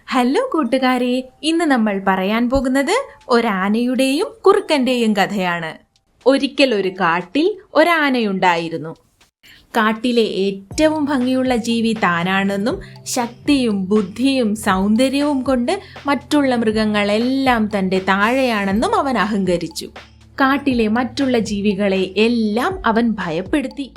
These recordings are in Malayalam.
ഹലോ കൂട്ടുകാരെ, ഇന്ന് നമ്മൾ പറയാൻ പോകുന്നത് ഒരാനയുടെയും കുറുക്കന്റെയും കഥയാണ്. ഒരിക്കൽ ഒരു കാട്ടിൽ ഒരാനയുണ്ടായിരുന്നു. കാട്ടിലെ ഏറ്റവും ഭംഗിയുള്ള ജീവി താനാണെന്നും ശക്തിയും ബുദ്ധിയും സൗന്ദര്യവും കൊണ്ട് മറ്റുള്ള മൃഗങ്ങളെല്ലാം തന്റെ താഴെയാണെന്നും അവൻ അഹങ്കരിച്ചു. കാട്ടിലെ മറ്റുള്ള ജീവികളെ എല്ലാം അവൻ ഭയപ്പെടുത്തി.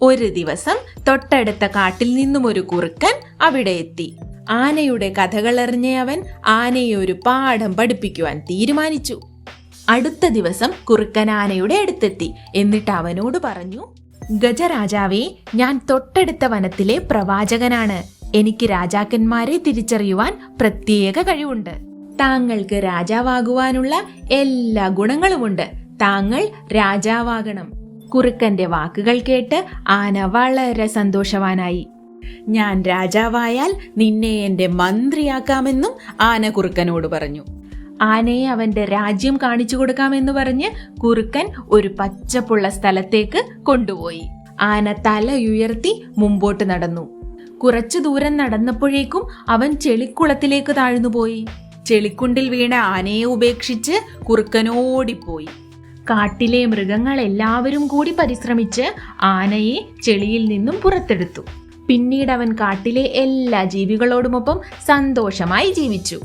ഒരു ദിവസം തൊട്ടടുത്ത കാട്ടിൽ നിന്നും ഒരു കുറുക്കൻ അവിടെ എത്തി. ആനയുടെ കഥകളറിഞ്ഞ അവൻ ആനയെ ഒരു പാഠം പഠിപ്പിക്കുവാൻ തീരുമാനിച്ചു. അടുത്ത ദിവസം കുറുക്കൻ ആനയുടെ അടുത്തെത്തി. എന്നിട്ട് അവനോട് പറഞ്ഞു, ഗജരാജാവേ, ഞാൻ തൊട്ടടുത്ത വനത്തിലെ പ്രവാചകനാണ്. എനിക്ക് രാജാക്കന്മാരെ തിരിച്ചറിയുവാൻ പ്രത്യേക കഴിവുണ്ട്. താങ്കൾക്ക് രാജാവാകുവാനുള്ള എല്ലാ ഗുണങ്ങളുമുണ്ട്. താങ്കൾ രാജാവാകണം. കുറുക്കന്റെ വാക്കുകൾ കേട്ട് ആന വളരെ സന്തോഷവാനായി. ഞാൻ രാജാവായാൽ നിന്നെ എന്റെ മന്ത്രിയാക്കാമെന്നും ആന കുറുക്കനോട് പറഞ്ഞു. ആനയെ അവന്റെ രാജ്യം കാണിച്ചു കൊടുക്കാമെന്ന് പറഞ്ഞ് കുറുക്കൻ ഒരു പച്ചപ്പുള്ള സ്ഥലത്തേക്ക് കൊണ്ടുപോയി. ആന തലയുയർത്തി മുമ്പോട്ട് നടന്നു. കുറച്ചു ദൂരം നടന്നപ്പോഴേക്കും അവൻ ചെളിക്കുളത്തിലേക്ക് താഴ്ന്നുപോയി. ചെളിക്കുണ്ടിൽ വീണ ആനയെ ഉപേക്ഷിച്ച് കുറുക്കനോടിപ്പോയി. കാട്ടിലെ മൃഗങ്ങൾ എല്ലാവരും കൂടി പരിശ്രമിച്ച് ആനയെ ചെളിയിൽ നിന്നും പുറത്തെടുത്തു. പിന്നീട് അവൻ കാട്ടിലെ എല്ലാ ജീവികളോടുമൊപ്പം സന്തോഷമായി ജീവിച്ചു.